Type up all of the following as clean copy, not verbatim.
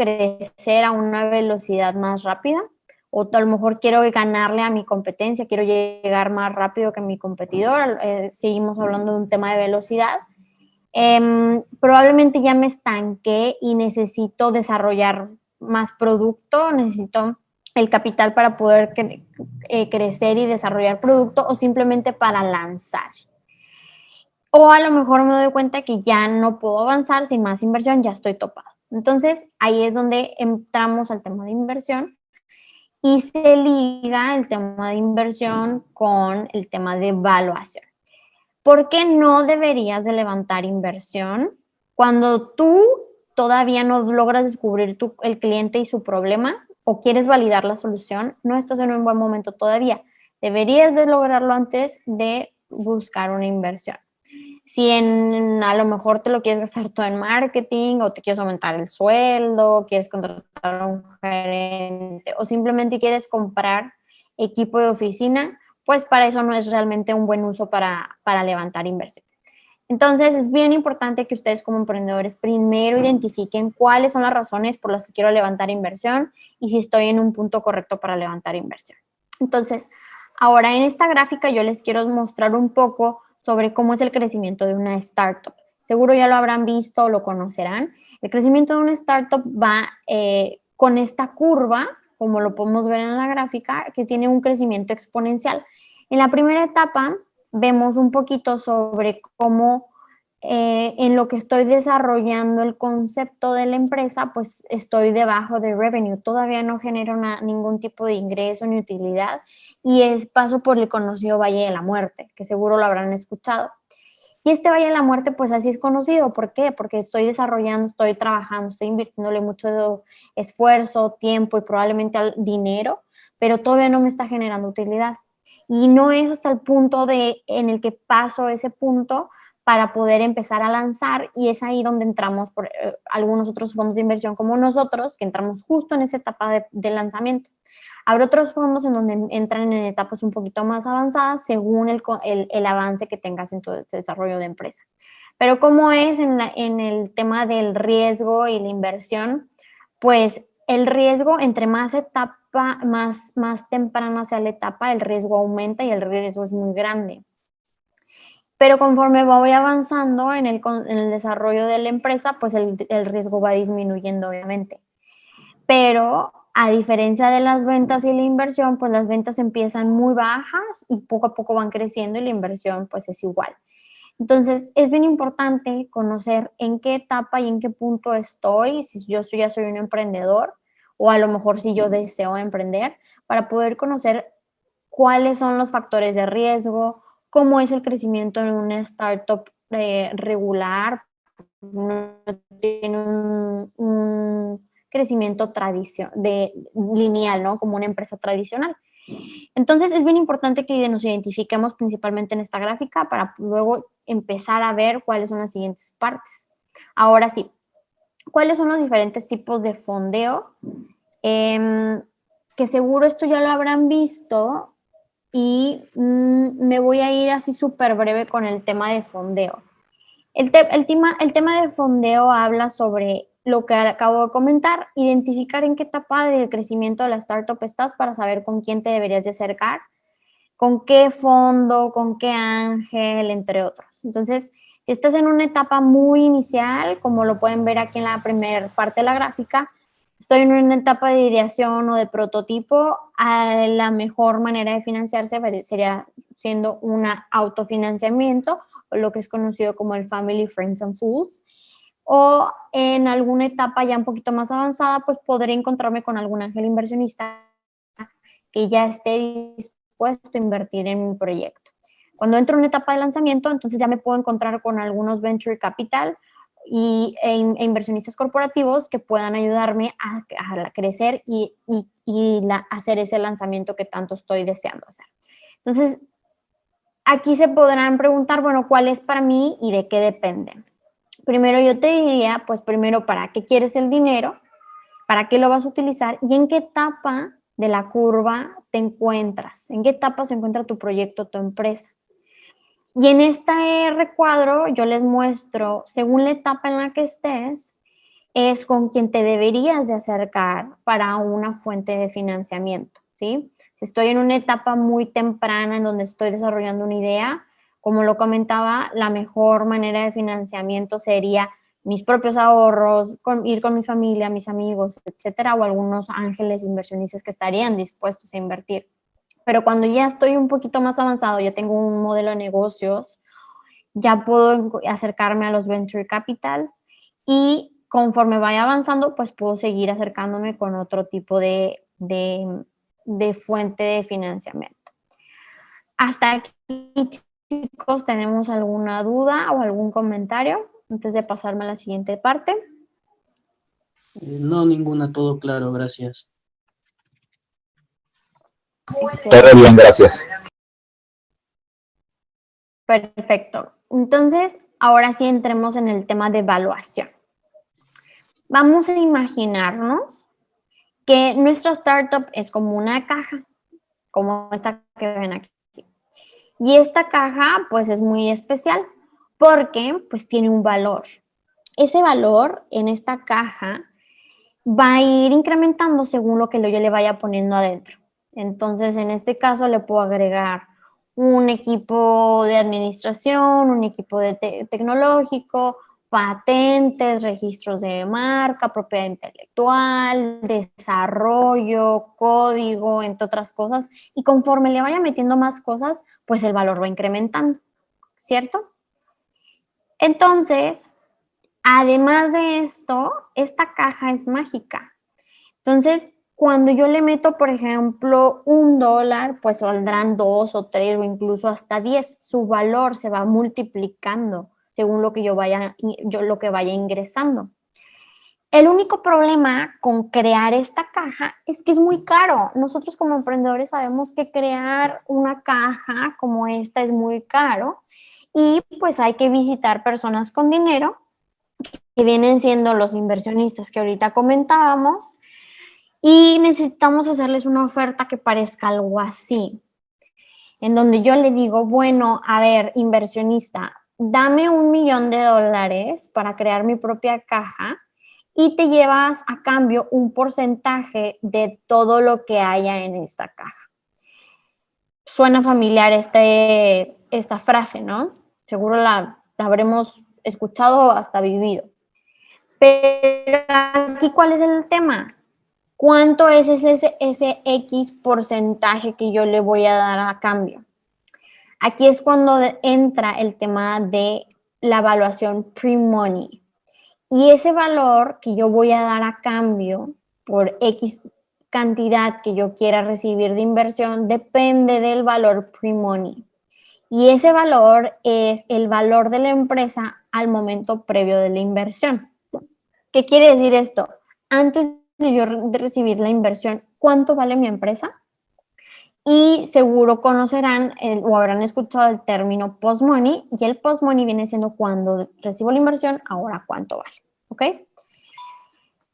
crecer a una velocidad más rápida, o a lo mejor quiero ganarle a mi competencia, quiero llegar más rápido que mi competidor, seguimos hablando de un tema de velocidad. Probablemente ya me estanqué y necesito desarrollar más producto, necesito el capital para poder crecer y desarrollar producto, o simplemente para lanzar. O a lo mejor me doy cuenta que ya no puedo avanzar sin más inversión, ya estoy topado. Entonces, ahí es donde entramos al tema de inversión y se liga el tema de inversión con el tema de evaluación. ¿Por qué no deberías de levantar inversión cuando tú todavía no logras descubrir el cliente y su problema o quieres validar la solución? No estás en un buen momento todavía. Deberías de lograrlo antes de buscar una inversión. Si a lo mejor te lo quieres gastar todo en marketing, o te quieres aumentar el sueldo, quieres contratar a un gerente, o simplemente quieres comprar equipo de oficina, pues para eso no es realmente un buen uso para levantar inversión. Entonces, es bien importante que ustedes como emprendedores primero identifiquen cuáles son las razones por las que quiero levantar inversión y si estoy en un punto correcto para levantar inversión. Entonces, ahora en esta gráfica yo les quiero mostrar un poco sobre cómo es el crecimiento de una startup. Seguro ya lo habrán visto o lo conocerán. El crecimiento de una startup va con esta curva, como lo podemos ver en la gráfica, que tiene un crecimiento exponencial. En la primera etapa vemos un poquito sobre cómo en lo que estoy desarrollando el concepto de la empresa, pues estoy debajo de revenue, todavía no genero ningún tipo de ingreso ni utilidad, y paso por el conocido Valle de la Muerte, que seguro lo habrán escuchado. Y este Valle de la Muerte, pues así es conocido. ¿Por qué? Porque estoy desarrollando, estoy trabajando, estoy invirtiéndole mucho esfuerzo, tiempo y probablemente dinero, pero todavía no me está generando utilidad. Y no es hasta el punto en el que paso ese punto para poder empezar a lanzar, y es ahí donde entramos por algunos otros fondos de inversión como nosotros, que entramos justo en esa etapa de lanzamiento. Habrá otros fondos en donde entran en etapas un poquito más avanzadas según el avance que tengas en tu desarrollo de empresa. Pero como es en el tema del riesgo y la inversión, pues el riesgo, entre más etapa, más temprana sea la etapa, el riesgo aumenta y el riesgo es muy grande. Pero conforme voy avanzando en el desarrollo de la empresa, pues el riesgo va disminuyendo, obviamente. Pero a diferencia de las ventas y la inversión, pues las ventas empiezan muy bajas y poco a poco van creciendo, y la inversión pues es igual. Entonces, es bien importante conocer en qué etapa y en qué punto estoy, si yo ya soy un emprendedor, o a lo mejor si yo deseo emprender, para poder conocer cuáles son los factores de riesgo, cómo es el crecimiento en una startup regular, no tiene un crecimiento lineal, ¿no? Como una empresa tradicional. Entonces, es bien importante que nos identifiquemos principalmente en esta gráfica para luego empezar a ver cuáles son las siguientes partes. Ahora sí, ¿cuáles son los diferentes tipos de fondeo? Que seguro esto ya lo habrán visto, y me voy a ir así súper breve con el tema de fondeo. El tema de fondeo habla sobre lo que acabo de comentar, identificar en qué etapa del crecimiento de la startup estás para saber con quién te deberías de acercar, con qué fondo, con qué ángel, entre otros. Entonces, si estás en una etapa muy inicial, como lo pueden ver aquí en la primera parte de la gráfica, estoy en una etapa de ideación o de prototipo, la mejor manera de financiarse sería siendo un autofinanciamiento, o lo que es conocido como el Family, Friends and Fools. O en alguna etapa ya un poquito más avanzada, pues podré encontrarme con algún ángel inversionista que ya esté dispuesto a invertir en mi proyecto. Cuando entro en una etapa de lanzamiento, entonces ya me puedo encontrar con algunos venture capital e inversionistas corporativos que puedan ayudarme a crecer y hacer ese lanzamiento que tanto estoy deseando hacer. Entonces, aquí se podrán preguntar, bueno, ¿cuál es para mí y de qué depende? Primero yo te diría, pues primero, ¿para qué quieres el dinero? ¿Para qué lo vas a utilizar? ¿Y en qué etapa de la curva te encuentras? ¿En qué etapa se encuentra tu proyecto, tu empresa? Y en este recuadro yo les muestro, según la etapa en la que estés, es con quien te deberías de acercar para una fuente de financiamiento, ¿sí? Si estoy en una etapa muy temprana en donde estoy desarrollando una idea, como lo comentaba, la mejor manera de financiamiento sería mis propios ahorros, ir con mi familia, mis amigos, etcétera, o algunos ángeles inversionistas que estarían dispuestos a invertir. Pero cuando ya estoy un poquito más avanzado, ya tengo un modelo de negocios, ya puedo acercarme a los venture capital y conforme vaya avanzando, pues puedo seguir acercándome con otro tipo de fuente de financiamiento. Hasta aquí, chicos, ¿tenemos alguna duda o algún comentario antes de pasarme a la siguiente parte? No, ninguna, todo claro, gracias. Todo bien, gracias. Perfecto. Entonces, ahora sí entremos en el tema de evaluación. Vamos a imaginarnos que nuestra startup es como una caja, como esta que ven aquí. Y esta caja, pues, es muy especial porque, pues, tiene un valor. Ese valor en esta caja va a ir incrementando según lo que yo le vaya poniendo adentro. Entonces, en este caso, le puedo agregar un equipo de administración, un equipo de tecnológico, patentes, registros de marca, propiedad intelectual, desarrollo, código, entre otras cosas. Y conforme le vaya metiendo más cosas, pues el valor va incrementando, ¿cierto? Entonces, además de esto, esta caja es mágica. Entonces, cuando yo le meto, por ejemplo, $1, pues saldrán 2 o 3 o incluso hasta 10. Su valor se va multiplicando según lo que yo lo que vaya ingresando. El único problema con crear esta caja es que es muy caro. Nosotros como emprendedores sabemos que crear una caja como esta es muy caro y pues hay que visitar personas con dinero que vienen siendo los inversionistas que ahorita comentábamos. Y necesitamos hacerles una oferta que parezca algo así, en donde yo le digo, bueno, a ver, inversionista, dame $1,000,000 para crear mi propia caja y te llevas a cambio un porcentaje de todo lo que haya en esta caja. Suena familiar esta frase, ¿no? Seguro la habremos escuchado o hasta vivido. Pero aquí, ¿cuál es el tema? ¿Cuánto es ese X porcentaje que yo le voy a dar a cambio? Aquí es cuando entra el tema de la evaluación pre-money. Y ese valor que yo voy a dar a cambio por X cantidad que yo quiera recibir de inversión depende del valor pre-money. Y ese valor es el valor de la empresa al momento previo de la inversión. ¿Qué quiere decir esto? Antes de yo recibir la inversión, ¿cuánto vale mi empresa? Y seguro conocerán o habrán escuchado el término post-money, y el post-money viene siendo cuando recibo la inversión, ahora cuánto vale, ¿ok?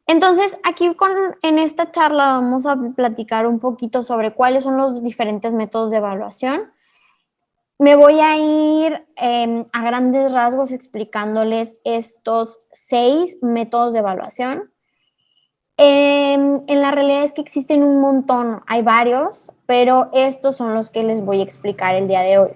Entonces, aquí en esta charla vamos a platicar un poquito sobre cuáles son los diferentes métodos de evaluación. Me voy a ir a grandes rasgos explicándoles estos 6 métodos de evaluación. En la realidad es que existen un montón, hay varios, pero estos son los que les voy a explicar el día de hoy.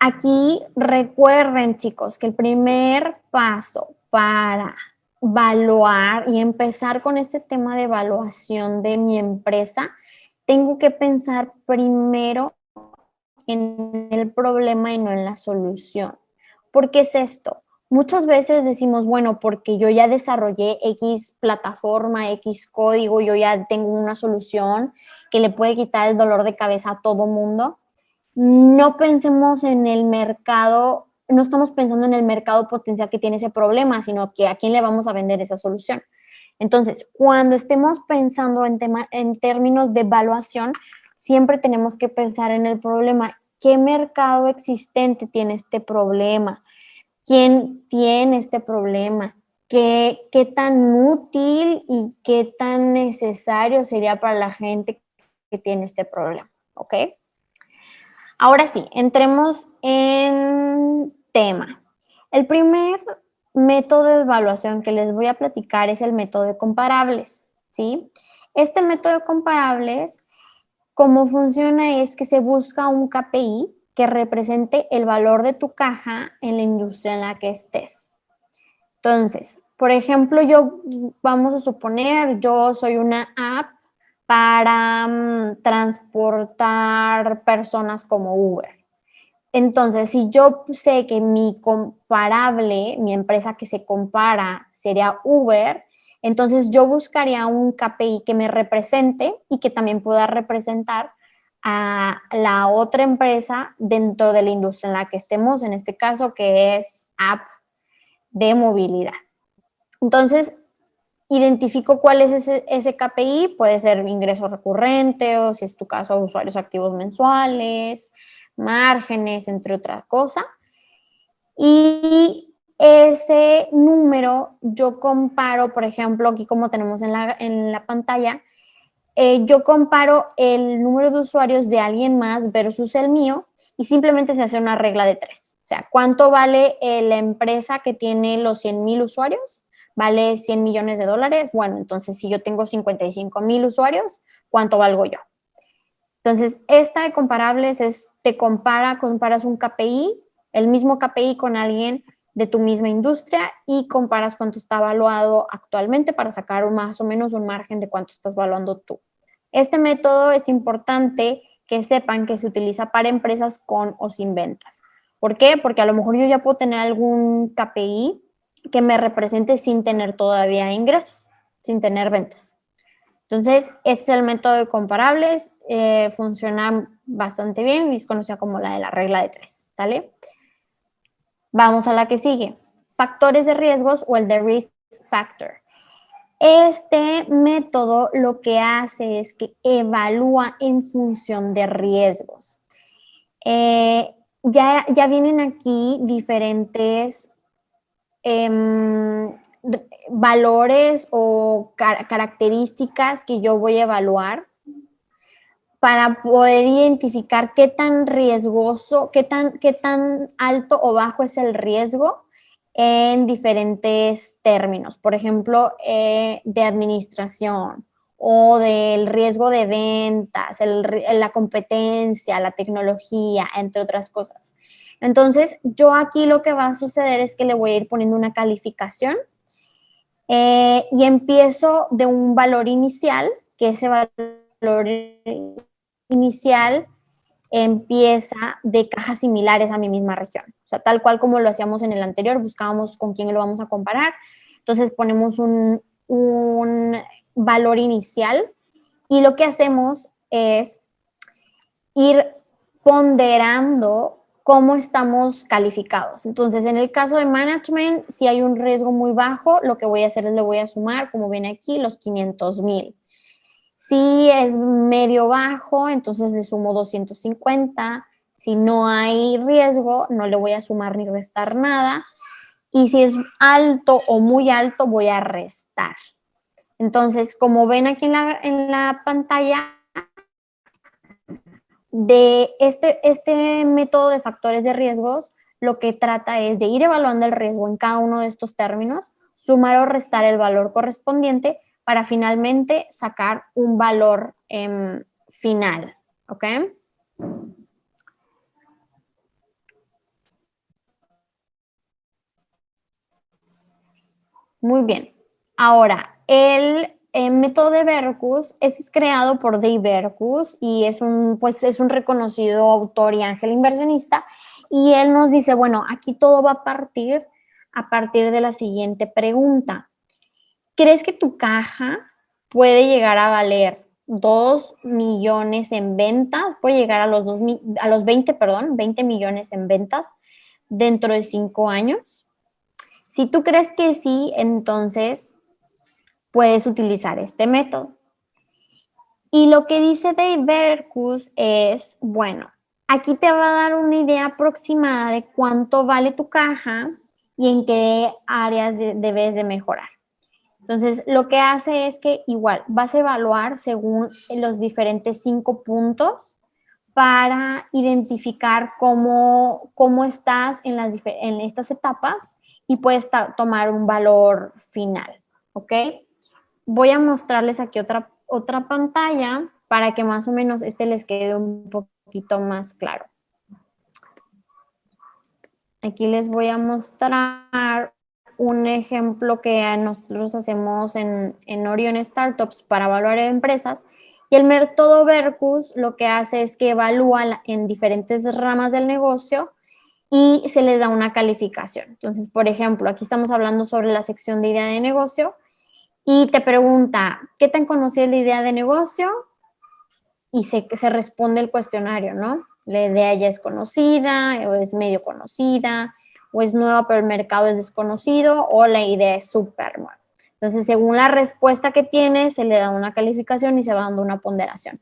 Aquí recuerden, chicos, que el primer paso para evaluar y empezar con este tema de evaluación de mi empresa, tengo que pensar primero en el problema y no en la solución. ¿Por qué es esto? Muchas veces decimos, bueno, porque yo ya desarrollé X plataforma, X código, yo ya tengo una solución que le puede quitar el dolor de cabeza a todo mundo. No pensemos en el mercado, no estamos pensando en el mercado potencial que tiene ese problema, sino que a quién le vamos a vender esa solución. Entonces, cuando estemos pensando en términos de evaluación, siempre tenemos que pensar en el problema. ¿Qué mercado existente tiene este problema? ¿Quién tiene este problema? ¿Qué tan útil y qué tan necesario sería para la gente que tiene este problema? ¿Ok? Ahora sí, entremos en tema. El primer método de evaluación que les voy a platicar es el método de comparables, ¿sí? Este método de comparables, cómo funciona es que se busca un KPI que represente el valor de tu caja en la industria en la que estés. Entonces, por ejemplo, vamos a suponer, yo soy una app para transportar personas como Uber. Entonces, si yo sé que mi comparable, mi empresa que se compara sería Uber, entonces yo buscaría un KPI que me represente y que también pueda representar a la otra empresa dentro de la industria en la que estemos, en este caso que es app de movilidad. Entonces, identifico cuál es ese KPI, puede ser ingreso recurrente o si es tu caso, usuarios activos mensuales, márgenes, entre otras cosas. Y ese número yo comparo, por ejemplo, aquí como tenemos en la pantalla, yo comparo el número de usuarios de alguien más versus el mío y simplemente se hace una regla de 3. O sea, ¿cuánto vale la empresa que tiene los 100,000 usuarios? ¿Vale 100 millones de dólares? Bueno, entonces si yo tengo 55,000 usuarios, ¿cuánto valgo yo? Entonces, esta de comparables comparas un KPI, el mismo KPI con alguien de tu misma industria y comparas cuánto está evaluado actualmente para sacar más o menos un margen de cuánto estás evaluando tú. Este método es importante que sepan que se utiliza para empresas con o sin ventas. ¿Por qué? Porque a lo mejor yo ya puedo tener algún KPI que me represente sin tener todavía ingresos, sin tener ventas. Entonces, este es el método de comparables, funciona bastante bien y es conocida como la de la regla de 3, ¿vale? Vamos a la que sigue, factores de riesgos o el de risk factor. Este método lo que hace es que evalúa en función de riesgos. Ya vienen aquí diferentes valores o características que yo voy a evaluar para poder identificar qué tan riesgoso, qué tan alto o bajo es el riesgo en diferentes términos. Por ejemplo, de administración o del riesgo de ventas, la competencia, la tecnología, entre otras cosas. Entonces, yo aquí lo que va a suceder es que le voy a ir poniendo una calificación y empiezo de un valor inicial, que ese valor inicial empieza de cajas similares a mi misma región. O sea, tal cual como lo hacíamos en el anterior, buscábamos con quién lo vamos a comparar. Entonces ponemos un valor inicial y lo que hacemos es ir ponderando cómo estamos calificados. Entonces, en el caso de management, si hay un riesgo muy bajo, lo que voy a hacer es le voy a sumar, como viene aquí, los 500,000. Si es medio bajo, entonces le sumo 250. Si no hay riesgo, no le voy a sumar ni restar nada. Y si es alto o muy alto, voy a restar. Entonces, como ven aquí en la pantalla, de este método de factores de riesgos, lo que trata es de ir evaluando el riesgo en cada uno de estos términos, sumar o restar el valor correspondiente para finalmente sacar un valor final, ¿ok? Muy bien. Ahora, el método de Veracruz es creado por Dave Veracruz y es un reconocido autor y ángel inversionista. Y él nos dice, bueno, aquí todo va a partir de la siguiente pregunta. ¿Crees que tu caja puede llegar a valer 2 millones en ventas? Puede llegar a los 20 millones en ventas dentro de 5 años. Si tú crees que sí, entonces puedes utilizar este método. Y lo que dice Dave Veracruz es, bueno, aquí te va a dar una idea aproximada de cuánto vale tu caja y en qué áreas debes de mejorar. Entonces, lo que hace es que igual vas a evaluar según los diferentes 5 puntos para identificar cómo estás en estas etapas y puedes tomar un valor final, ¿ok? Voy a mostrarles aquí otra pantalla para que más o menos les quede un poquito más claro. Aquí les voy a mostrar un ejemplo que nosotros hacemos en Orion Startups para evaluar empresas. Y el método Vercus lo que hace es que evalúa en diferentes ramas del negocio y se les da una calificación. Entonces, por ejemplo, aquí estamos hablando sobre la sección de idea de negocio y te pregunta, ¿qué tan conocida es la idea de negocio? Y se responde el cuestionario, ¿no? La idea ya es conocida, o es medio conocida, o es nueva pero el mercado es desconocido, o la idea es súper nueva. Entonces, según la respuesta que tiene, se le da una calificación y se va dando una ponderación.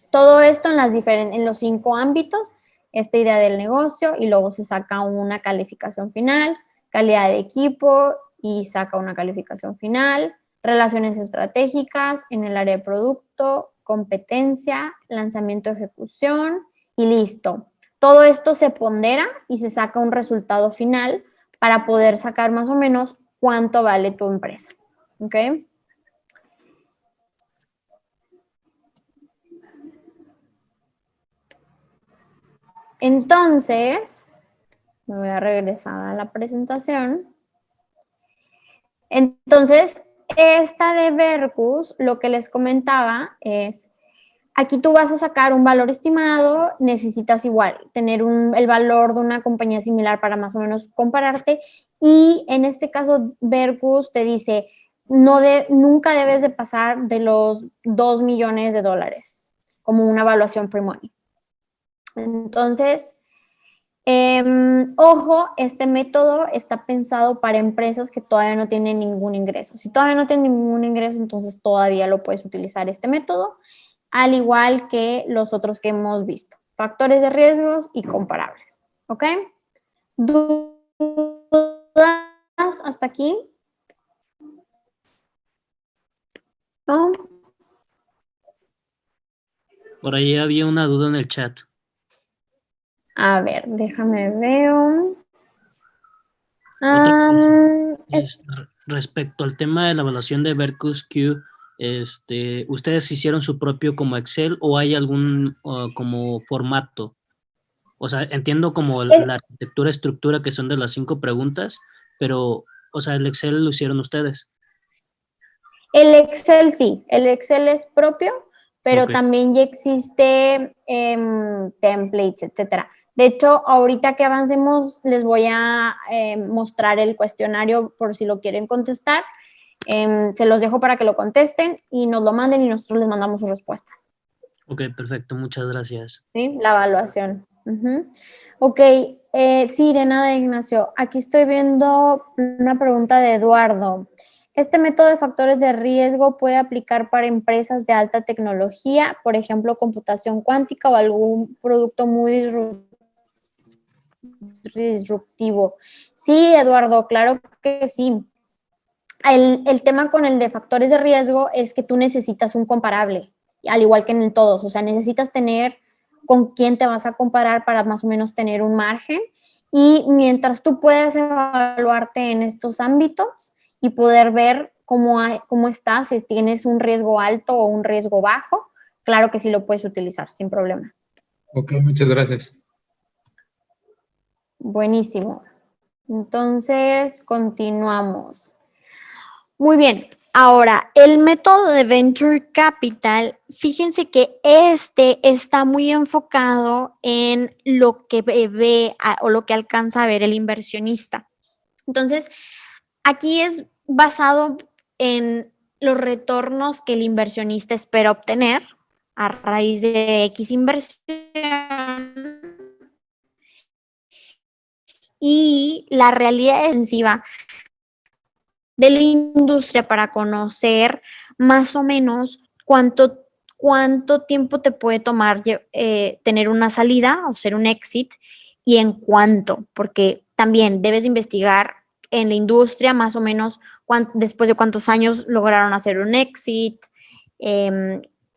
Todo esto en los 5 ámbitos, esta idea del negocio, y luego se saca una calificación final, calidad de equipo, y saca una calificación final, relaciones estratégicas en el área de producto, competencia, lanzamiento, ejecución y listo. Todo esto se pondera y se saca un resultado final para poder sacar más o menos cuánto vale tu empresa. ¿Ok? Entonces, me voy a regresar a la presentación. Entonces, esta de Vercus, lo que les comentaba es, aquí tú vas a sacar un valor estimado, necesitas igual tener el valor de una compañía similar para más o menos compararte, y en este caso Vercus te dice, nunca debes de pasar de los $2 millones como una evaluación pre-money. Entonces, ojo, este método está pensado para empresas que todavía no tienen ningún ingreso. Si todavía no tienen ningún ingreso, entonces todavía lo puedes utilizar este método, al igual que los otros que hemos visto. Factores de riesgos y comparables. ¿Ok? ¿Dudas hasta aquí? ¿No? Por ahí había una duda en el chat. A ver, déjame ver. Otra cosa, respecto al tema de la evaluación de Vercus Q, ¿ustedes hicieron su propio como Excel o hay algún como formato? O sea, entiendo como la arquitectura, estructura que son de las 5 preguntas, pero, o sea, el Excel lo hicieron ustedes. El Excel sí, el Excel es propio, pero Ok. también ya existe templates, etcétera. De hecho, ahorita que avancemos, les voy a mostrar el cuestionario por si lo quieren contestar. Se los dejo para que lo contesten y nos lo manden y nosotros les mandamos su respuesta. Ok, perfecto, muchas gracias. ¿Sí? La evaluación. Ok, sí, de nada, Ignacio. Aquí estoy viendo una pregunta de Eduardo. ¿Este método de factores de riesgo puede aplicar para empresas de alta tecnología, por ejemplo, computación cuántica o algún producto muy disruptivo? Sí, Eduardo, claro que sí. El tema con el de factores de riesgo es que tú necesitas un comparable, al igual que en todos. O sea, necesitas tener con quién te vas a comparar para más o menos tener un margen. Y mientras tú puedes evaluarte en estos ámbitos y poder ver cómo estás, si tienes un riesgo alto o un riesgo bajo, claro que sí lo puedes utilizar sin problema. Ok, muchas gracias. Buenísimo. Entonces, continuamos. Muy bien. Ahora, el método de Venture Capital, fíjense que está muy enfocado en lo que ve o lo que alcanza a ver el inversionista. Entonces, aquí es basado en los retornos que el inversionista espera obtener a raíz de X inversión y la realidad extensiva de la industria para conocer más o menos cuánto tiempo te puede tomar tener una salida o ser un exit y en cuánto, porque también debes de investigar en la industria más o menos después de cuántos años lograron hacer un exit,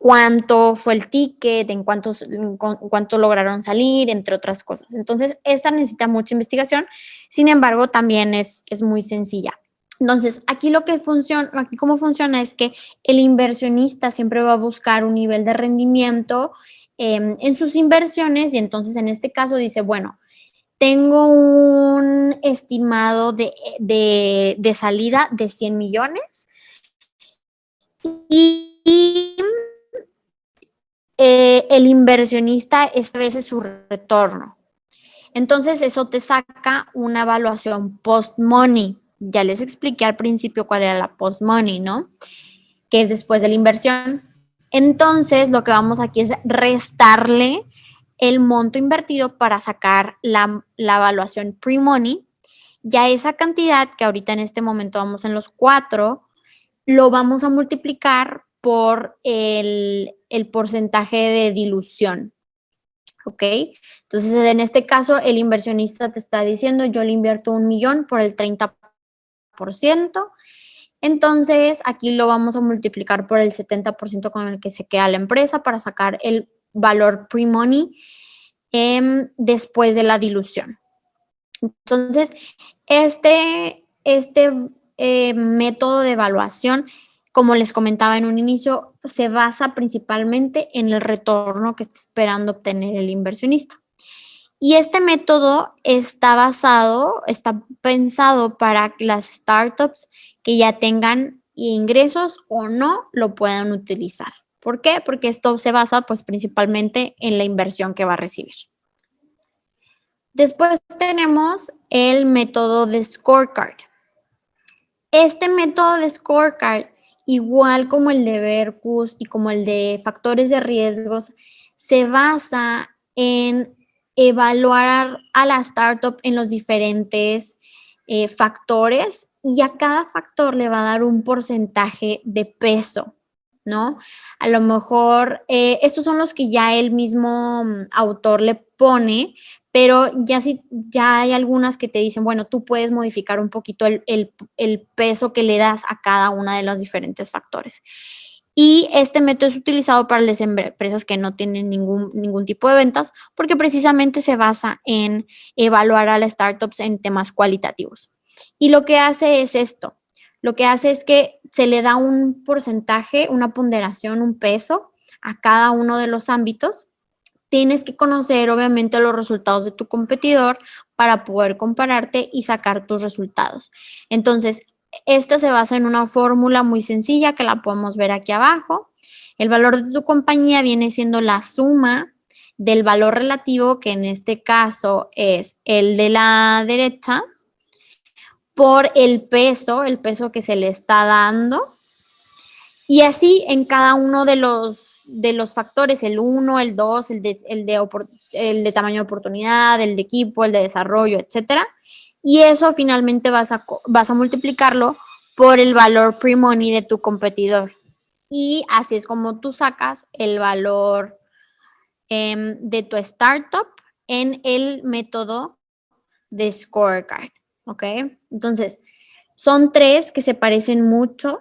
cuánto fue el ticket, en cuánto lograron salir, entre otras cosas. Entonces, esta necesita mucha investigación, sin embargo, también es muy sencilla. Entonces, aquí cómo funciona es que el inversionista siempre va a buscar un nivel de rendimiento en sus inversiones y entonces en este caso dice, bueno, tengo un estimado de salida de 100 millones y el inversionista esta vez es su retorno. Entonces, eso te saca una evaluación post-money. Ya les expliqué al principio cuál era la post-money, ¿no? Que es después de la inversión. Entonces, lo que vamos aquí es restarle el monto invertido para sacar la evaluación pre-money. Ya esa cantidad, que ahorita en este momento vamos en los 4, lo vamos a multiplicar por el porcentaje de dilución. ¿Ok? Entonces, en este caso, el inversionista te está diciendo, yo le invierto 1 millón por el 30%. Entonces, aquí lo vamos a multiplicar por el 70% con el que se queda la empresa para sacar el valor pre-money después de la dilución. Entonces, este método de evaluación, como les comentaba en un inicio, se basa principalmente en el retorno que está esperando obtener el inversionista. Y este método está pensado para que las startups que ya tengan ingresos o no lo puedan utilizar. ¿Por qué? Porque esto se basa pues principalmente en la inversión que va a recibir. Después tenemos el método de scorecard. Este método de scorecard, igual como el de Vercus y como el de factores de riesgos, se basa en evaluar a la startup en los diferentes factores y a cada factor le va a dar un porcentaje de peso, ¿no? A lo mejor estos son los que ya el mismo autor le pone, pero ya hay algunas que te dicen, bueno, tú puedes modificar un poquito el peso que le das a cada uno de los diferentes factores. Y este método es utilizado para las empresas que no tienen ningún tipo de ventas, porque precisamente se basa en evaluar a las startups en temas cualitativos. Y lo que hace es esto. Lo que hace es que se le da un porcentaje, una ponderación, un peso a cada uno de los ámbitos. Tienes que conocer, obviamente, los resultados de tu competidor para poder compararte y sacar tus resultados. Entonces, esta se basa en una fórmula muy sencilla que la podemos ver aquí abajo. El valor de tu compañía viene siendo la suma del valor relativo, que en este caso es el de la derecha, por el peso que se le está dando. Y así en cada uno de los factores, el 1, el 2, el de tamaño de oportunidad, el de equipo, el de desarrollo, etcétera. Y eso finalmente vas a multiplicarlo por el valor pre-money de tu competidor. Y así es como tú sacas el valor de tu startup en el método de scorecard. ¿Ok? Entonces, son 3 que se parecen mucho,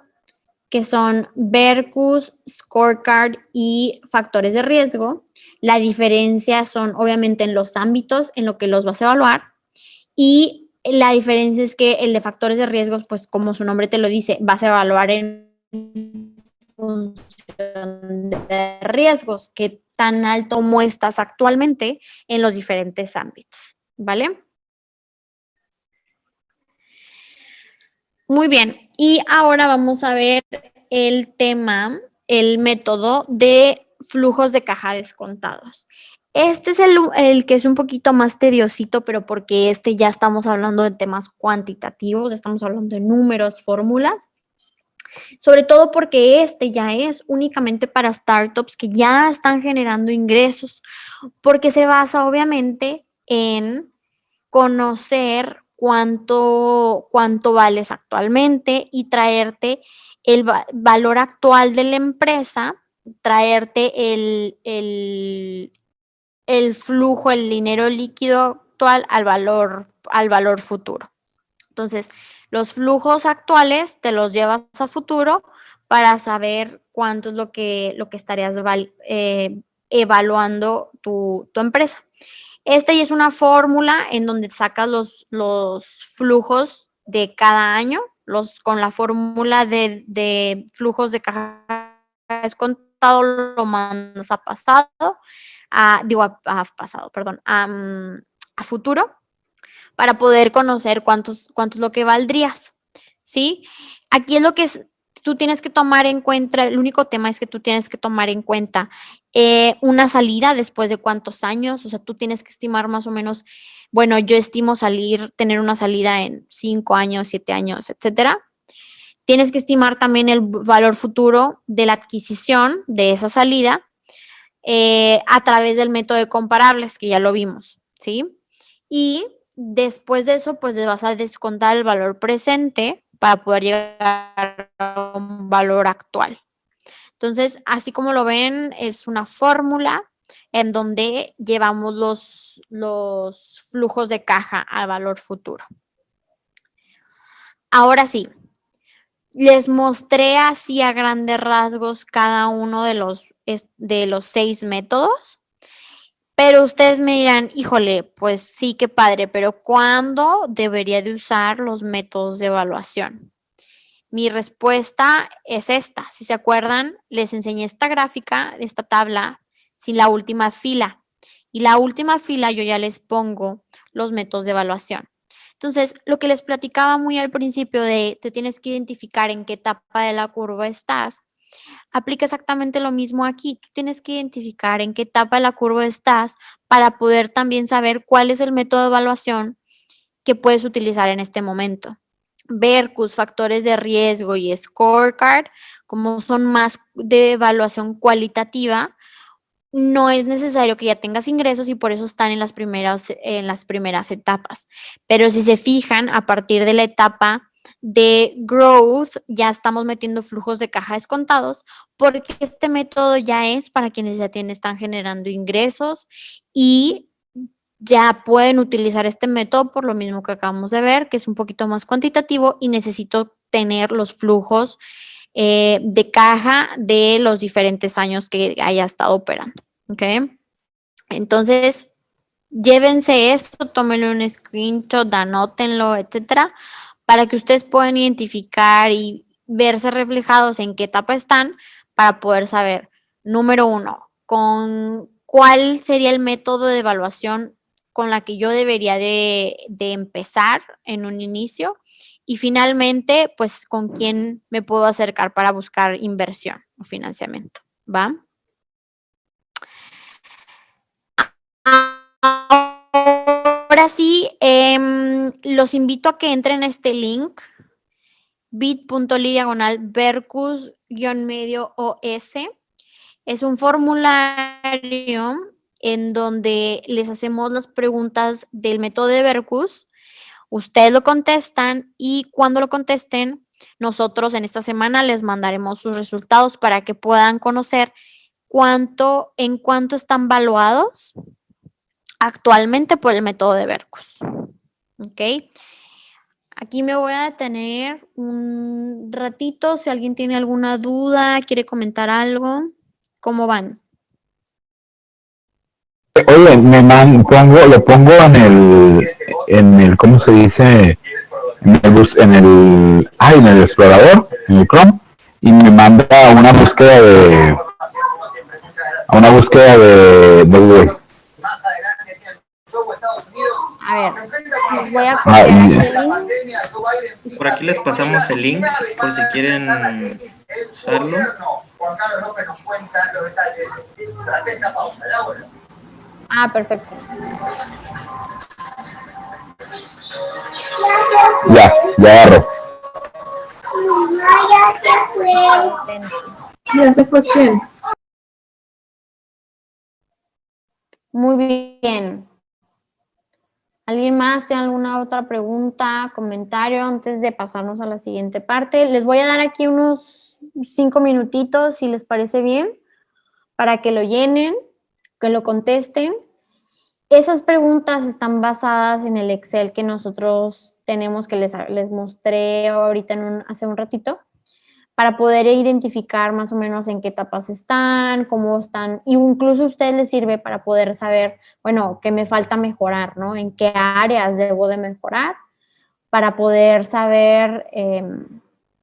que son Vercus, Scorecard y factores de riesgo. La diferencia son obviamente en los ámbitos en lo que los vas a evaluar y la diferencia es que el de factores de riesgos, pues como su nombre te lo dice, vas a evaluar en función de riesgos, qué tan alto estás actualmente en los diferentes ámbitos, ¿vale? Muy bien, y ahora vamos a ver el método de flujos de caja descontados. Este es el que es un poquito más tediosito, pero porque ya estamos hablando de temas cuantitativos, estamos hablando de números, fórmulas, sobre todo porque ya es únicamente para startups que ya están generando ingresos, porque se basa obviamente en conocer cuánto vales actualmente y traerte el valor actual de la empresa, traerte el flujo, el dinero líquido actual al valor futuro. Entonces, los flujos actuales te los llevas a futuro para saber cuánto es lo que estarías evaluando tu empresa. Esta ya es una fórmula en donde sacas los flujos de cada año, con la fórmula de flujos de caja descontado lo mandas a pasado, a futuro, para poder conocer cuánto es lo que valdrías, ¿sí? Aquí es lo que tú tienes que tomar en cuenta, el único tema es que tú tienes que tomar en cuenta una salida después de cuántos años, o sea, tú tienes que estimar más o menos, bueno, yo estimo tener una salida en 5 años, 7 años, etcétera. Tienes que estimar también el valor futuro de la adquisición de esa salida a través del método de comparables, que ya lo vimos, ¿sí? Y después de eso, pues le vas a descontar el valor presente para poder llegar a un valor actual. Entonces, así como lo ven, es una fórmula en donde llevamos los flujos de caja al valor futuro. Ahora sí, les mostré así a grandes rasgos cada uno de los 6 métodos. Pero ustedes me dirán, híjole, pues sí, qué padre, pero ¿cuándo debería de usar los métodos de evaluación? Mi respuesta es esta. Si se acuerdan, les enseñé esta gráfica, esta tabla, sin la última fila. Y la última fila yo ya les pongo los métodos de evaluación. Entonces, lo que les platicaba muy al principio de te tienes que identificar en qué etapa de la curva estás, aplica exactamente lo mismo aquí. Tú tienes que identificar en qué etapa de la curva estás para poder también saber cuál es el método de evaluación que puedes utilizar en este momento. Vercus, factores de riesgo y scorecard, como son más de evaluación cualitativa, no es necesario que ya tengas ingresos y por eso están en las primeras etapas. Pero si se fijan, a partir de la etapa de growth ya estamos metiendo flujos de caja descontados porque este método ya es para quienes ya están generando ingresos y ya pueden utilizar este método por lo mismo que acabamos de ver, que es un poquito más cuantitativo y necesito tener los flujos de caja de los diferentes años que haya estado operando. ¿Ok? Entonces, llévense esto, tómenle un screenshot, anótenlo, etcétera, para que ustedes puedan identificar y verse reflejados en qué etapa están para poder saber, número 1, con cuál sería el método de evaluación con la que yo debería de empezar en un inicio y finalmente, pues, con quién me puedo acercar para buscar inversión o financiamiento, ¿va? Ahora sí, los invito a que entren a este link, bit.ly/Vercus-medio-OS. Es un formulario en donde les hacemos las preguntas del método de Vercus. Ustedes lo contestan y cuando lo contesten, nosotros en esta semana les mandaremos sus resultados para que puedan conocer en cuánto están valuados actualmente por el método de Vercus. ¿Ok? Aquí me voy a detener un ratito. Si alguien tiene alguna duda, quiere comentar algo, ¿cómo van? Oye, lo pongo en el, ¿cómo se dice? En el explorador, en el Chrome, y me manda a una búsqueda de Google. A ver, voy a copiar aquí el link. Por aquí les pasamos el link por si quieren usarlo. Ah, perfecto. Ya agarro. Ya se fue quién. Muy bien. ¿Alguien más tiene alguna otra pregunta, comentario antes de pasarnos a la siguiente parte? Les voy a dar aquí unos 5 minutitos, si les parece bien, para que lo llenen, que lo contesten. Esas preguntas están basadas en el Excel que nosotros tenemos, que les mostré ahorita hace un ratito, para poder identificar más o menos en qué etapas están, cómo están, y incluso a ustedes les sirve para poder saber, bueno, qué me falta mejorar, ¿no? En qué áreas debo de mejorar para poder saber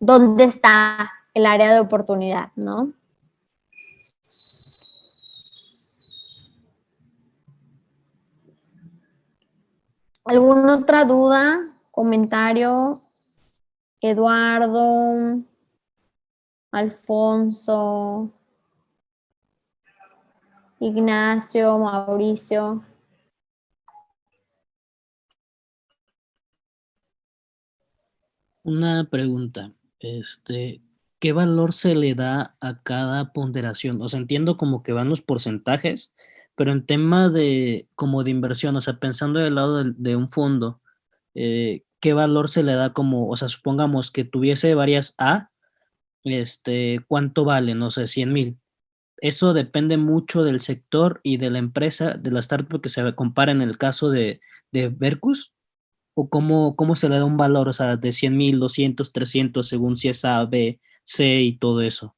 dónde está el área de oportunidad, ¿no? ¿Alguna otra duda, comentario? Eduardo, Alfonso, Ignacio, Mauricio. Una pregunta, ¿qué valor se le da a cada ponderación? O sea, entiendo como que van los porcentajes, pero en tema de como de inversión, o sea, pensando del lado de un fondo, ¿qué valor se le da como, o sea, supongamos que tuviese varias A, ¿cuánto vale? No sé, 100,000. Eso depende mucho del sector y de la empresa, de la startup que se compara en el caso de Vercus. ¿O cómo se le da un valor, o sea, de 100,000, 200, 300, según si es A, B, C y todo eso?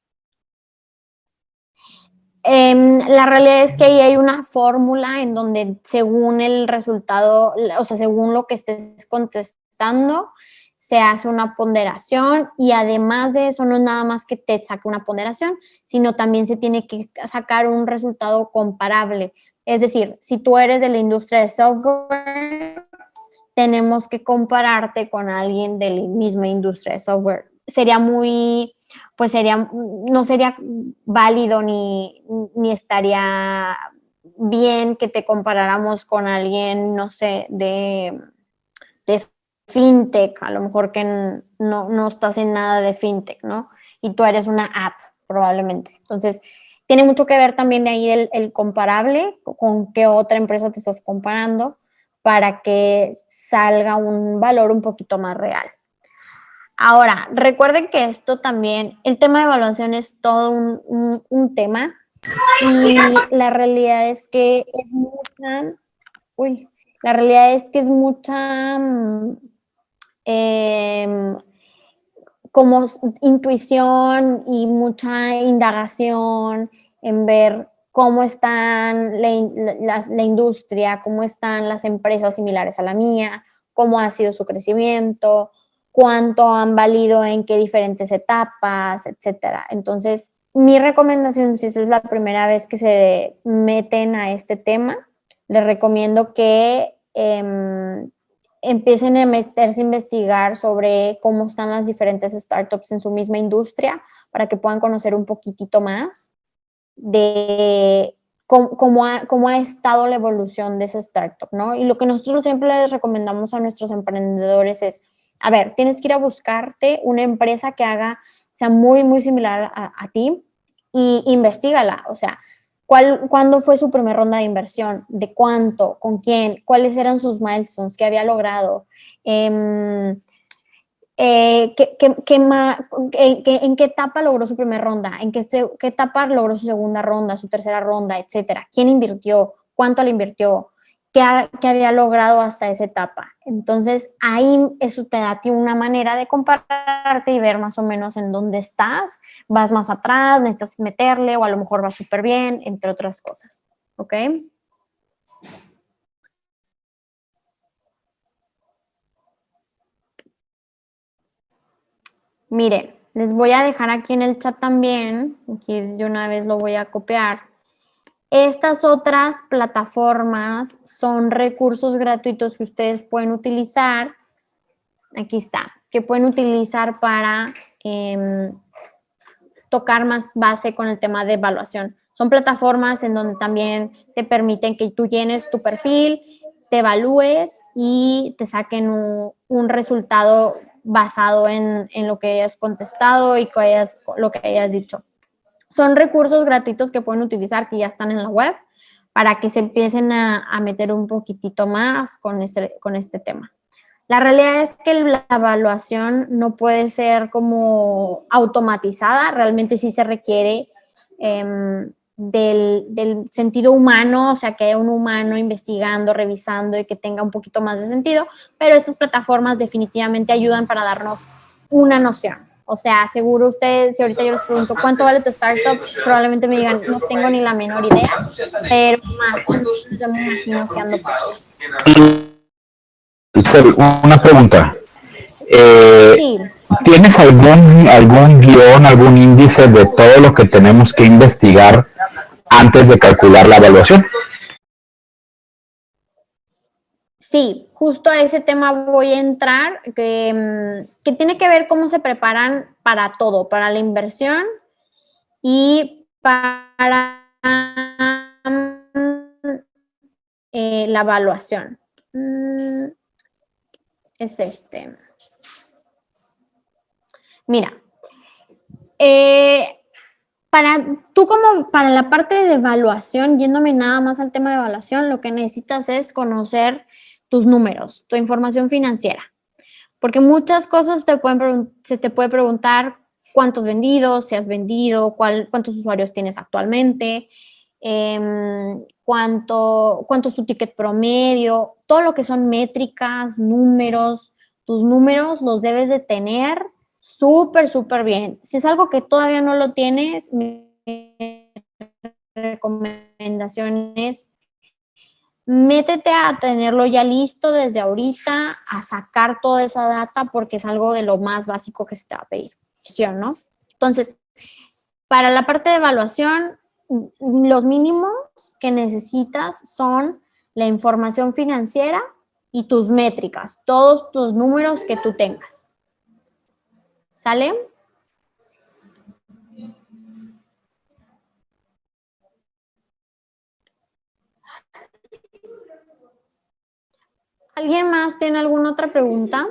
La realidad es que ahí hay una fórmula en donde según el resultado, o sea, según lo que estés contestando, se hace una ponderación y además de eso no es nada más que te saque una ponderación, sino también se tiene que sacar un resultado comparable. Es decir, si tú eres de la industria de software, tenemos que compararte con alguien de la misma industria de software. Sería muy, pues sería, no sería válido ni estaría bien que te comparáramos con alguien, no sé, de fintech, a lo mejor que no estás en nada de fintech, ¿no? Y tú eres una app, probablemente. Entonces, tiene mucho que ver también ahí el comparable, con qué otra empresa te estás comparando, para que salga un valor un poquito más real. Ahora, recuerden que esto también, el tema de evaluación es todo un tema y la realidad es que es mucha, la realidad es que es mucha como intuición y mucha indagación en ver cómo están la industria, cómo están las empresas similares a la mía, cómo ha sido su crecimiento, cuánto han valido en qué diferentes etapas, etcétera. Entonces, mi recomendación, si esta es la primera vez que se meten a este tema, les recomiendo que empiecen a meterse a investigar sobre cómo están las diferentes startups en su misma industria para que puedan conocer un poquitito más de cómo ha estado la evolución de esa startup, ¿no? Y lo que nosotros siempre les recomendamos a nuestros emprendedores es, a ver, tienes que ir a buscarte una empresa que sea muy, muy similar a ti y investigala, o sea, ¿cuándo fue su primera ronda de inversión? ¿De cuánto? ¿Con quién? ¿Cuáles eran sus milestones? ¿Qué había logrado? ¿En qué etapa logró su primera ronda? ¿En qué etapa logró su segunda ronda, su tercera ronda, etcétera? ¿Quién invirtió? ¿Cuánto le invirtió? ¿Qué había logrado hasta esa etapa? Entonces, ahí eso te da a ti una manera de compararte y ver más o menos en dónde estás. Vas más atrás, necesitas meterle o a lo mejor vas súper bien, entre otras cosas. ¿Ok? Mire, les voy a dejar aquí en el chat también, aquí de una vez lo voy a copiar. Estas otras plataformas son recursos gratuitos que ustedes pueden utilizar. Aquí está, que pueden utilizar para tocar más base con el tema de evaluación. Son plataformas en donde también te permiten que tú llenes tu perfil, te evalúes y te saquen un resultado basado en lo que hayas contestado y lo que hayas dicho. Son recursos gratuitos que pueden utilizar, que ya están en la web, para que se empiecen a meter un poquitito más con este tema. La realidad es que la evaluación no puede ser como automatizada, realmente sí se requiere del sentido humano, o sea, que haya un humano investigando, revisando y que tenga un poquito más de sentido, pero estas plataformas definitivamente ayudan para darnos una noción, O sea, seguro ustedes, si ahorita yo les pregunto cuánto vale tu startup, probablemente me digan, no tengo ni la menor idea, pero más o menos yo me imagino que ando por ahí. Isabel, una pregunta. Eh, Sí, ¿Tienes algún guión, algún índice de todo lo que tenemos que investigar antes de calcular la evaluación? sí, justo a ese tema voy a entrar, que tiene que ver cómo se preparan para todo, para la inversión y para la evaluación. Es este. Mira, para la parte de evaluación, yéndome nada más al tema de evaluación, lo que necesitas es conocer tus números, tu información financiera. Porque muchas cosas se te puede preguntar cuántos vendidos, si has vendido, cuántos usuarios tienes actualmente, cuánto es tu ticket promedio, todo lo que son métricas, números, tus números los debes de tener súper, súper bien. Si es algo que todavía no lo tienes, mi recomendación es métete a tenerlo ya listo desde ahorita, a sacar toda esa data porque es algo de lo más básico que se te va a pedir, ¿no? Entonces, para la parte de evaluación, los mínimos que necesitas son la información financiera y tus métricas, todos tus números que tú tengas. ¿Sale? ¿Alguien más tiene alguna otra pregunta?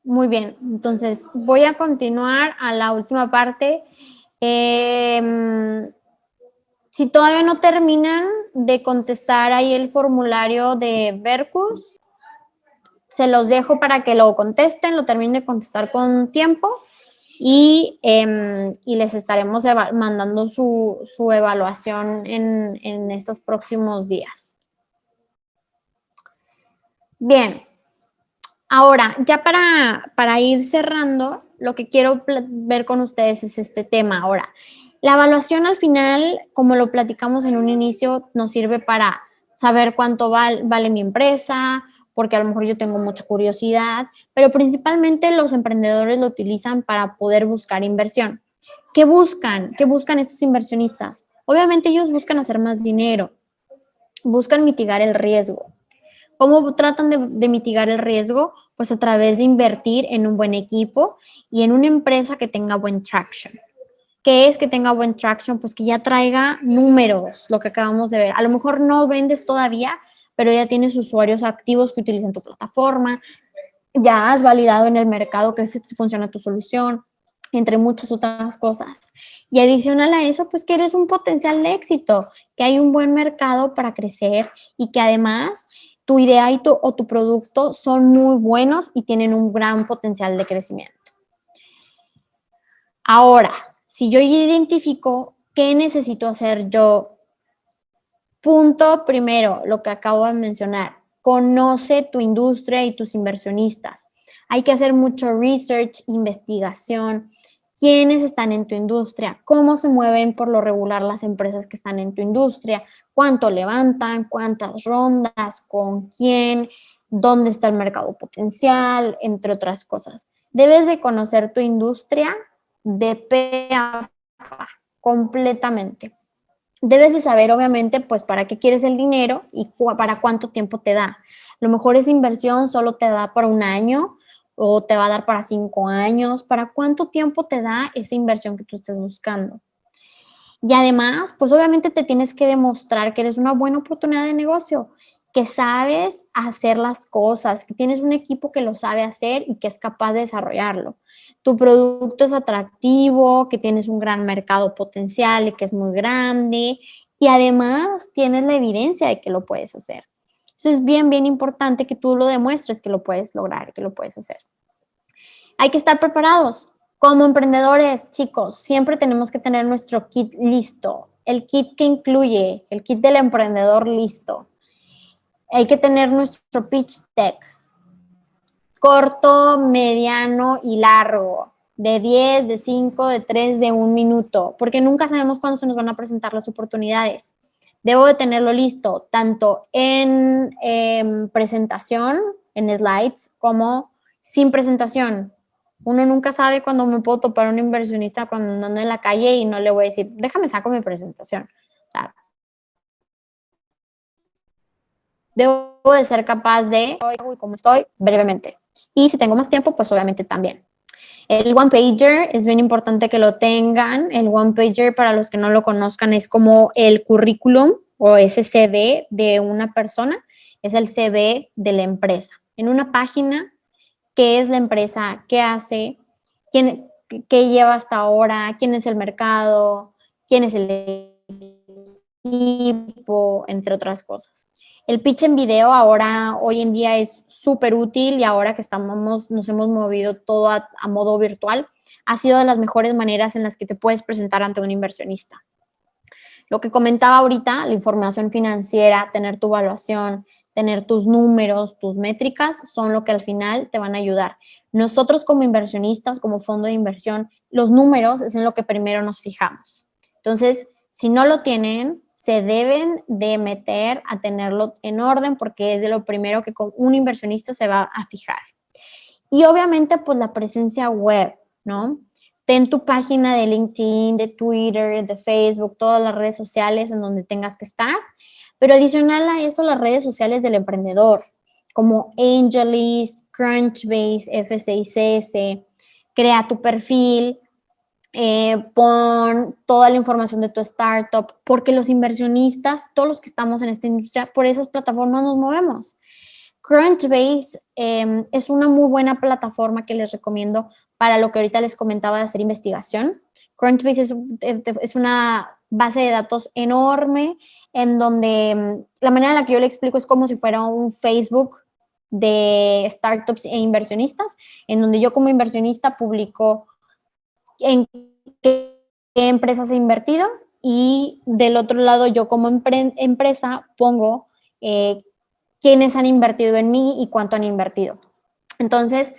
Muy bien, entonces voy a continuar a la última parte. Si todavía no terminan de contestar ahí el formulario de Vercus, se los dejo para que lo contesten, lo terminen de contestar con tiempo y les estaremos mandando su evaluación en estos próximos días. Bien, ahora ya para ir cerrando, lo que quiero ver con ustedes es este tema. Ahora, la evaluación al final, como lo platicamos en un inicio, nos sirve para saber cuánto vale mi empresa, porque a lo mejor yo tengo mucha curiosidad, pero principalmente los emprendedores lo utilizan para poder buscar inversión. ¿Qué buscan? ¿Qué buscan estos inversionistas? Obviamente ellos buscan hacer más dinero, buscan mitigar el riesgo. ¿Cómo tratan de mitigar el riesgo? Pues a través de invertir en un buen equipo y en una empresa que tenga buen traction. ¿Qué es que tenga buen traction? Pues que ya traiga números, lo que acabamos de ver. A lo mejor no vendes todavía, pero ya tienes usuarios activos que utilizan tu plataforma, ya has validado en el mercado que funciona tu solución, entre muchas otras cosas. Y adicional a eso, pues que eres un potencial de éxito, que hay un buen mercado para crecer y que además tu idea o tu producto son muy buenos y tienen un gran potencial de crecimiento. Ahora, si yo identifico qué necesito hacer yo, punto primero, lo que acabo de mencionar, conoce tu industria y tus inversionistas. Hay que hacer mucho research, investigación, quiénes están en tu industria, cómo se mueven por lo regular las empresas que están en tu industria, cuánto levantan, cuántas rondas, con quién, dónde está el mercado potencial, entre otras cosas. Debes de conocer tu industria de pe a pa, completamente. Debes de saber, obviamente, pues para qué quieres el dinero y para cuánto tiempo te da. A lo mejor esa inversión solo te da para un año o te va a dar para 5 años. ¿Para cuánto tiempo te da esa inversión que tú estés buscando? Y además, pues obviamente te tienes que demostrar que eres una buena oportunidad de negocio, que sabes hacer las cosas, que tienes un equipo que lo sabe hacer y que es capaz de desarrollarlo. Tu producto es atractivo, que tienes un gran mercado potencial y que es muy grande y además tienes la evidencia de que lo puedes hacer. Eso es bien, bien importante que tú lo demuestres que lo puedes lograr, que lo puedes hacer. Hay que estar preparados. Como emprendedores, chicos, siempre tenemos que tener nuestro kit listo. el kit que incluye, el kit del emprendedor listo. Hay que tener nuestro pitch deck, corto, mediano y largo, de 10, de 5, de 3, de 1 minuto, porque nunca sabemos cuándo se nos van a presentar las oportunidades. Debo de tenerlo listo, tanto en presentación, en slides, como sin presentación. Uno nunca sabe cuándo me puedo topar un inversionista cuando ando en la calle y no le voy a decir, déjame saco mi presentación. O sea, debo de ser capaz de, como estoy, brevemente. Y si tengo más tiempo, pues obviamente también. El one pager es bien importante que lo tengan. El one pager, para los que no lo conozcan, es como el currículum o ese CV de una persona, es el CV de la empresa. En una página, ¿qué es la empresa? ¿Qué hace? ¿Qué lleva hasta ahora? ¿Quién es el mercado? ¿Quién es el equipo? Entre otras cosas. El pitch en video ahora, hoy en día, es súper útil, y ahora que nos hemos movido todo a modo virtual, ha sido de las mejores maneras en las que te puedes presentar ante un inversionista. Lo que comentaba ahorita, la información financiera, tener tu evaluación, tener tus números, tus métricas, son lo que al final te van a ayudar. Nosotros como inversionistas, como fondo de inversión, los números es en lo que primero nos fijamos. Entonces, si no lo tienen, se deben de meter a tenerlo en orden, porque es de lo primero que un inversionista se va a fijar. Y obviamente, pues la presencia web, ¿no? Ten tu página de LinkedIn, de Twitter, de Facebook, todas las redes sociales en donde tengas que estar, pero adicional a eso, las redes sociales del emprendedor, como AngelList, Crunchbase, F6S. Crea tu perfil, pon toda la información de tu startup, porque los inversionistas, todos los que estamos en esta industria, por esas plataformas nos movemos. Crunchbase es una muy buena plataforma que les recomiendo para lo que ahorita les comentaba de hacer investigación. Crunchbase es una base de datos enorme, en donde la manera en la que yo le explico es como si fuera un Facebook de startups e inversionistas, en donde yo como inversionista publico en qué empresas he invertido, y del otro lado yo como empresa pongo quiénes han invertido en mí y cuánto han invertido. Entonces,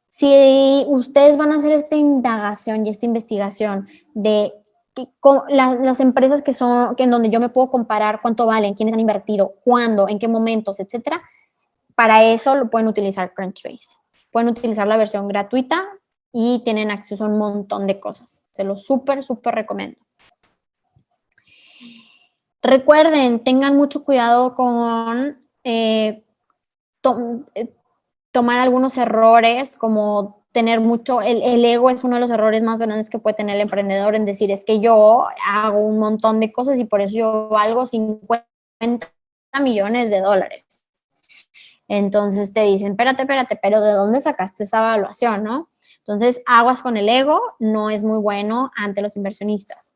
si ustedes van a hacer esta indagación y esta investigación de las empresas que en donde yo me puedo comparar cuánto valen, quiénes han invertido, cuándo, en qué momentos, etcétera, para eso lo pueden utilizar Crunchbase. Pueden utilizar la versión gratuita y tienen acceso a un montón de cosas. Se lo súper recomiendo. Recuerden, tengan mucho cuidado con tomar algunos errores, como tener mucho, el ego es uno de los errores más grandes que puede tener el emprendedor, en decir, es que yo hago un montón de cosas y por eso yo valgo 50 millones de dólares. Entonces te dicen, espérate, pero ¿de dónde sacaste esa evaluación, no? Entonces, aguas con el ego, no es muy bueno ante los inversionistas.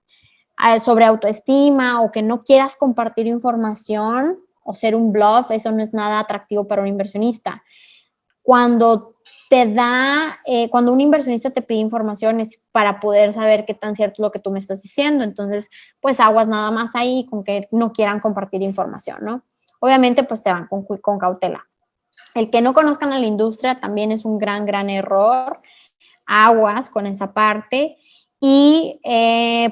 Sobre autoestima, o que no quieras compartir información o ser un bluff, eso no es nada atractivo para un inversionista. Cuando cuando un inversionista te pide información, es para poder saber qué tan cierto es lo que tú me estás diciendo. Entonces, pues aguas nada más ahí con que no quieran compartir información, ¿no? Obviamente, pues te van con cautela. El que no conozcan a la industria también es un gran error. Aguas con esa parte. Y,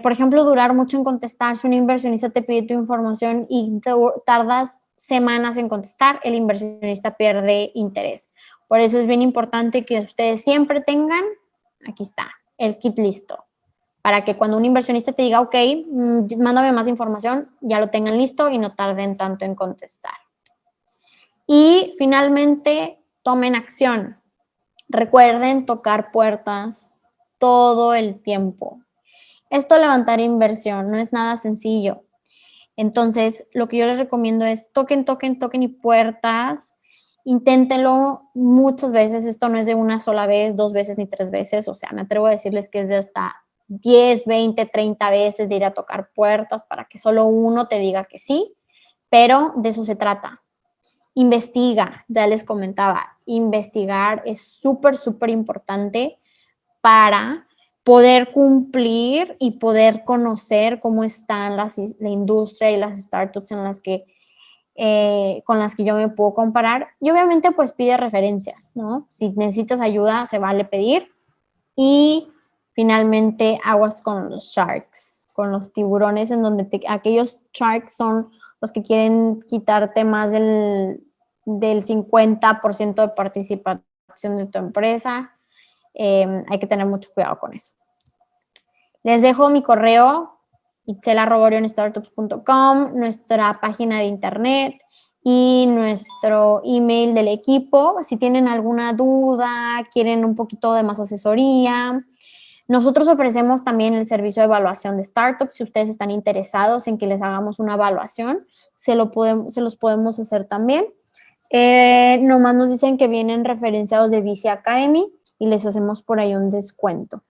por ejemplo, durar mucho en contestar. Si un inversionista te pide tu información y tardas semanas en contestar, el inversionista pierde interés. Por eso es bien importante que ustedes siempre tengan, aquí está, el kit listo, para que cuando un inversionista te diga, ok, mándame más información, ya lo tengan listo y no tarden tanto en contestar. Y finalmente, tomen acción. Recuerden tocar puertas todo el tiempo. Esto levantar inversión no es nada sencillo. Entonces, lo que yo les recomiendo es toquen y puertas. Inténtenlo muchas veces. Esto no es de una sola vez, 2 veces ni 3 veces. O sea, me atrevo a decirles que es de hasta 10, 20, 30 veces de ir a tocar puertas para que solo uno te diga que sí. Pero de eso se trata. Investiga, ya les comentaba, investigar es súper importante para poder cumplir y poder conocer cómo están la industria y las startups en las que, con las que yo me puedo comparar. Y obviamente pues pide referencias, ¿no? Si necesitas ayuda, se vale pedir. Y finalmente aguas con los sharks, con los tiburones, en donde aquellos sharks son los que quieren quitarte más del 50% de participación de tu empresa. Hay que tener mucho cuidado con eso. Les dejo mi correo, itzela@orionstartups.com, nuestra página de internet y nuestro email del equipo. Si tienen alguna duda, quieren un poquito de más asesoría. Nosotros ofrecemos también el servicio de evaluación de startups. Si ustedes están interesados en que les hagamos una evaluación, se los podemos hacer también. Nomás nos dicen que vienen referenciados de VC Academy y les hacemos por ahí un descuento.